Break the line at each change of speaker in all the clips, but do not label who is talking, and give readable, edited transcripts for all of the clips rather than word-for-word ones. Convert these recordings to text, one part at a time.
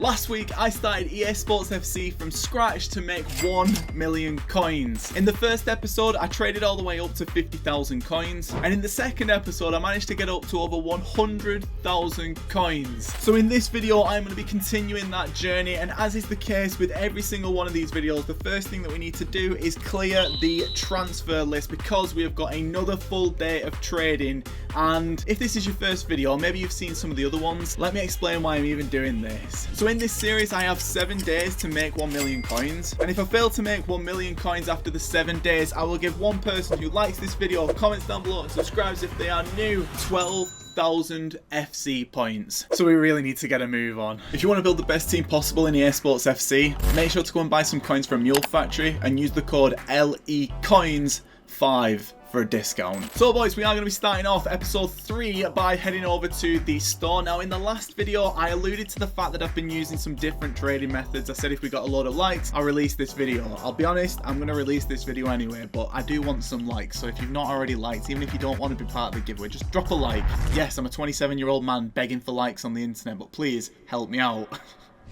Last week, I started EA Sports FC from scratch to make 1 million coins. In the first episode, I traded all the way up to 50,000 coins. And in the second episode, I managed to get up to over 100,000 coins. So in this video, I'm going to be continuing that journey. And as is the case with every single one of these videos, the first thing that we need to do is clear the transfer list because we have got another full day of trading. And if this is your first video, or maybe you've seen some of the other ones, let me explain why I'm even doing this. So in this series, I have 7 days to make 1 million coins. And if I fail to make 1 million coins after the 7 days, I will give one person who likes this video, comments down below and subscribes if they are new, 12,000 FC points. So we really need to get a move on. If you want to build the best team possible in EA Sports FC, make sure to go and buy some coins from Mule Factory and use the code LECOINS5 for a discount. So boys, we are going to be starting off episode 3 by heading over to the store. Now in the last video, I alluded to the fact that I've been using some different trading methods. I said if we got a load of likes, I'll release this video. I'll be honest, I'm going to release this video anyway, but I do want some likes. So if you've not already liked, even if you don't want to be part of the giveaway, just drop a like. Yes, I'm a 27-year-old man begging for likes on the internet, but please help me out.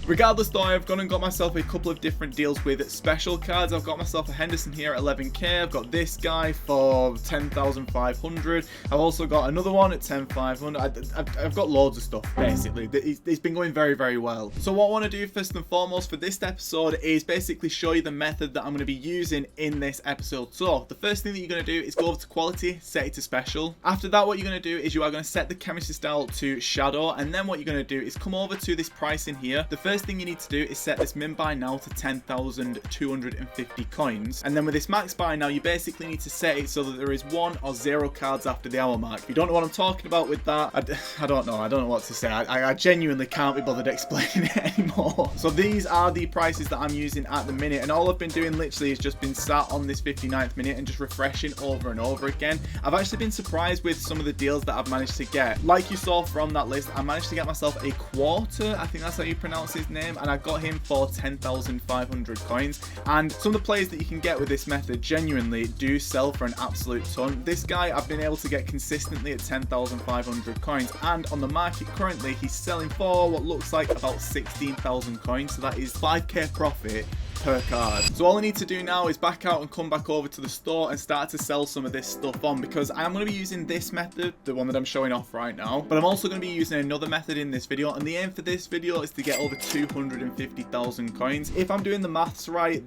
Regardless though, I've gone and got myself a couple of different deals with special cards. I've got myself a Henderson here at 11k. I've got this guy for 10,500. I've also got another one at 10,500. I've got loads of stuff basically. It's been going very, very well. So what I want to do first and foremost for this episode is basically show you the method that I'm going to be using in this episode. So the first thing that you're going to do is go over to quality, set it to special. After that, what you're going to do is you are going to set the chemistry style to shadow. And then what you're going to do is come over to this price in here. The first thing you need to do is set this min buy now to 10,250 coins, and then with this max buy now, you basically need to set it so that there is 1 or 0 cards after the hour mark. If you don't know what I'm talking about with that, I don't know what to say. I genuinely can't be bothered explaining it anymore. So these are the prices that I'm using at the minute, and all I've been doing literally is just been sat on this 59th minute and just refreshing over and over again. I've actually been surprised with some of the deals that I've managed to get. Like you saw from that list, I managed to get myself a quarter, I think that's how you pronounce his name, and I got him for 10,500 coins. And some of the players that you can get with this method genuinely do sell for an absolute ton. This guy I've been able to get consistently at 10,500 coins, and on the market currently he's selling for what looks like about 16,000 coins, so that is 5k profit per card. So all I need to do now is back out and come back over to the store and start to sell some of this stuff on, because I'm going to be using this method, the one that I'm showing off right now, but I'm also going to be using another method in this video, and the aim for this video is to get over 250,000 coins. If I'm doing the maths right,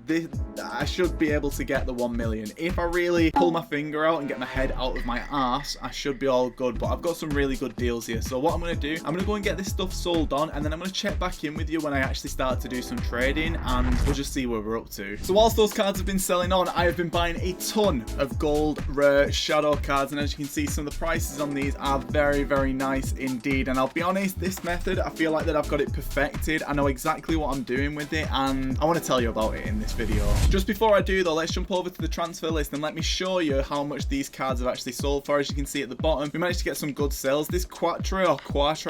I should be able to get the 1 million. If I really pull my finger out and get my head out of my ass, I should be all good, but I've got some really good deals here. So what I'm going to do, I'm going to go and get this stuff sold on, and then I'm going to check back in with you when I actually start to do some trading, and we'll just see where we're up to. So whilst those cards have been selling on, I have been buying a ton of gold rare shadow cards, and as you can see, some of the prices on these are very, very nice indeed. And I'll be honest, this method, I feel like that I've got it perfected. I know exactly what I'm doing with it, and I want to tell you about it in this video. Just before I do though, let's jump over to the transfer list and let me show you how much these cards have actually sold for. As you can see at the bottom, we managed to get some good sales. This Quattro, I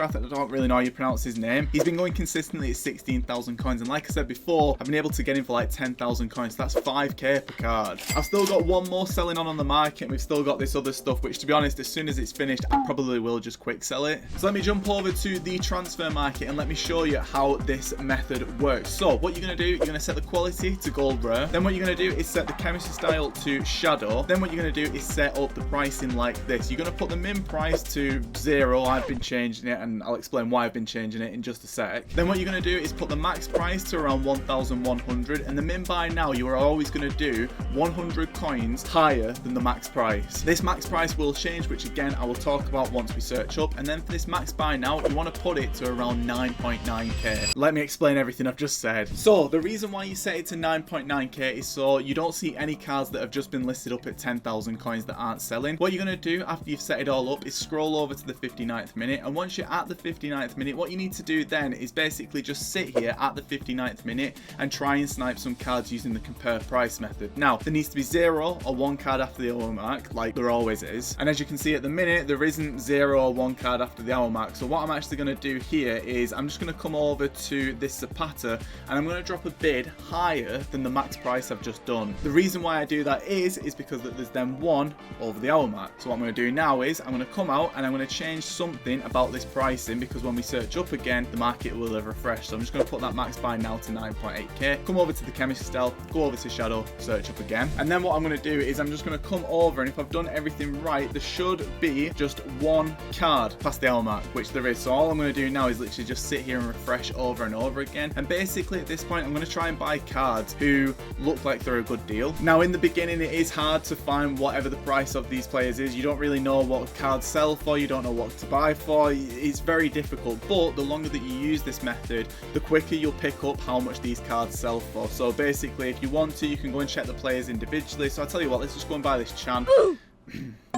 don't really know how you pronounce his name, he's been going consistently at 16,000 coins, and like I said before, I've been able to get him for like 10,000 coins. That's 5k per card. I've still got one more selling on the market, and we've still got this other stuff, which to be honest, as soon as it's finished, I probably will just quick sell it. So let me jump over to the transfer market and let me show you how this method works. So what you're going to do, you're going to set the quality to gold rare. Then what you're going to do is set the chemistry style to shadow. Then what you're going to do is set up the pricing like this. You're going to put the min price to 0. I've been changing it, and I'll explain why I've been changing it in just a sec. Then what you're going to do is put the max price to around 1,100, and the min buy now, you are always going to do 100 coins higher than the max price. This max price will change, which again I will talk about once we search up. And then for this max buy now, you want to put it to around 9.9k. Let me explain everything I've just said. So the reason why you set it to 9.9k is so you don't see any cards that have just been listed up at 10,000 coins that aren't selling. What you're going to do after you've set it all up is scroll over to the 59th minute, and once you're at the 59th minute, what you need to do then is basically just sit here at the 59th minute and try and snipe some cards using the compare price method. Now, there needs to be 0 or 1 card after the hour mark, like there always is. And as you can see at the minute, there isn't 0 or 1 card after the hour mark. So what I'm actually going to do here is I'm just going to come over to this Zapata and I'm going to drop a bid higher than the max price I've just done. The reason why I do that is because there's then 1 over the hour mark. So what I'm going to do now is I'm going to come out and I'm going to change something about this pricing, because when we search up again, the market will have refreshed. So I'm just going to put that max buy now to 9.8k. Come over to the chemistry style, go over to shadow, search up again. And then what I'm going to do is I'm just going to come over, and if I've done everything right, there should be just 1 card past the hour mark, which there is. So all I'm going to do now is literally just sit here and refresh over and over again. And basically at this point, I'm going to try and buy cards who look like they're a good deal. Now in the beginning, it is hard to find whatever the price of these players is. You don't really know what cards sell for, you don't know what to buy for. It's very difficult, but the longer that you use this method, the quicker you'll pick up how much these cards sell for. So basically, if you want to, you can go and check the players individually. So I'll tell you what, let's just go and buy this Chan.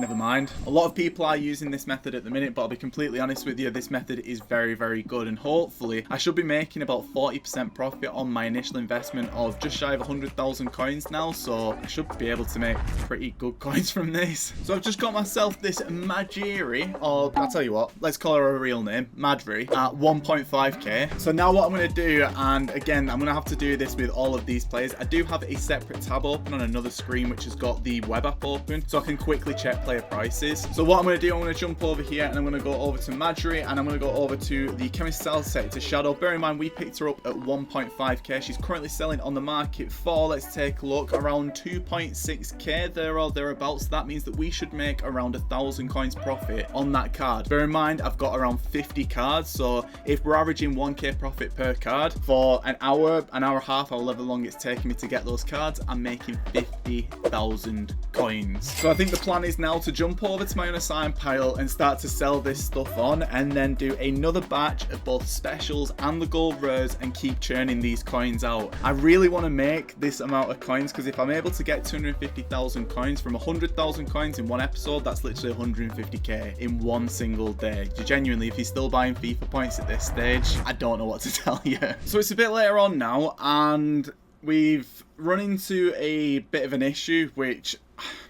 Never mind. A lot of people are using this method at the minute, but I'll be completely honest with you, this method is very, very good, and hopefully I should be making about 40% profit on my initial investment of just shy of 100,000 coins now, so I should be able to make pretty good coins from this. So I've just got myself this Majiri, or I'll tell you what, let's call her a real name, Madri, at 1.5k. So now what I'm going to do, and again, I'm going to have to do this with all of these players, I do have a separate tab open on another screen which has got the web app open, so I can quickly check player prices. So what I'm going to do, I'm going to jump over here and I'm going to go over to Madri and I'm going to go over to the chemistry style, set it to shadow. Bear in mind, we picked her up at 1.5k. She's currently selling on the market for, let's take a look, around 2.6k there or thereabouts. So that means that we should make around 1,000 coins profit on that card. Bear in mind, I've got around 50 cards, so if we're averaging 1k profit per card for an hour and a half, however long it's taking me to get those cards, I'm making 50,000 coins. So I think the plan is now to jump over to my unassigned pile and start to sell this stuff on, and then do another batch of both specials and the gold rares and keep churning these coins out. I really want to make this amount of coins, because if I'm able to get 250,000 coins from 100,000 coins in one episode, that's literally 150k in one single day. Genuinely, if you're still buying FIFA points at this stage, I don't know what to tell you. So it's a bit later on now, and we've run into a bit of an issue, which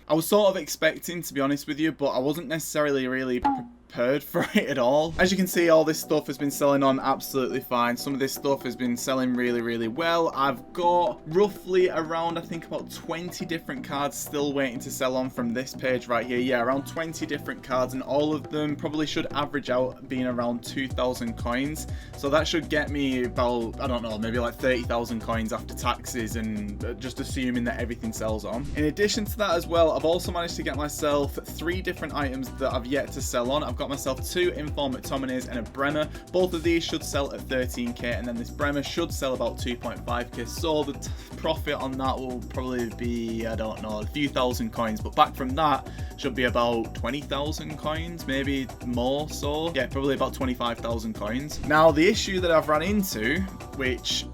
I was sort of expecting, to be honest with you, but I wasn't necessarily really prepared for it at all. As you can see, all this stuff has been selling on absolutely fine. Some of this stuff has been selling really, really well. I've got roughly around, I think, about 20 different cards still waiting to sell on from this page right here. Yeah, around 20 different cards, and all of them probably should average out being around 2,000 coins. So that should get me about, I don't know, maybe like 30,000 coins after taxes, and just assuming that everything sells on. In addition to that as well, I've also managed to get myself 3 different items that I've yet to sell on. I've got myself 2 Inform McTominays and a Bremer. Both of these should sell at 13k, and then this Bremer should sell about 2.5k. So the profit on that will probably be, I don't know, a few thousand coins, but back from that should be about 20,000 coins, maybe more. So yeah, probably about 25,000 coins. Now the issue that I've run into, which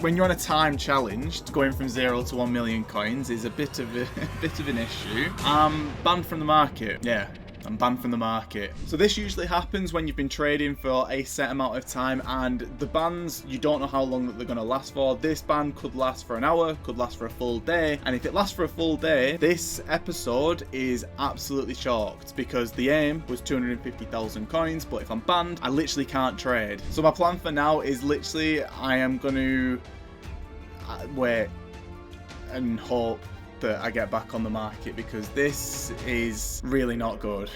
when you're on a time challenge, going from 0 to 1 million coins is a bit of an issue. I'm banned from the market. Yeah, I'm banned from the market. So this usually happens when you've been trading for a set amount of time, and the bans, you don't know how long that they're going to last for. This ban could last for an hour, could last for a full day, and if it lasts for a full day, this episode is absolutely chalked, because the aim was 250,000 coins, but if I'm banned, I literally can't trade. So my plan for now is literally, I am going to wait and hope that I get back on the market, because this is really not good.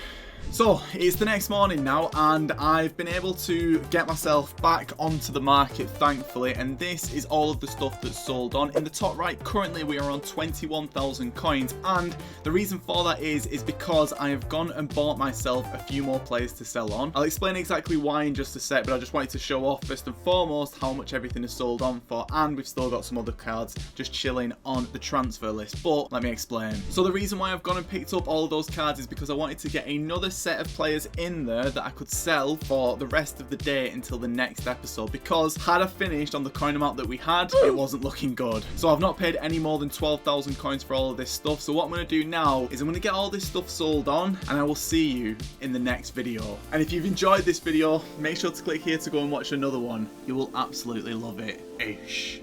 So it's the next morning now, and I've been able to get myself back onto the market, thankfully, and this is all of the stuff that's sold on. In the top right, currently we are on 21,000 coins, and the reason for that is because I have gone and bought myself a few more players to sell on. I'll explain exactly why in just a sec, but I just wanted to show off first and foremost how much everything is sold on for, and we've still got some other cards just chilling on the transfer list, but let me explain. So the reason why I've gone and picked up all of those cards is because I wanted to get another set of players in there that I could sell for the rest of the day until the next episode, because had I finished on the coin amount that we had, it wasn't looking good. So I've not paid any more than 12,000 coins for all of this stuff. So what I'm going to do now is I'm going to get all this stuff sold on, and I will see you in the next video. And if you've enjoyed this video, make sure to click here to go and watch another one. You will absolutely love it. Ish.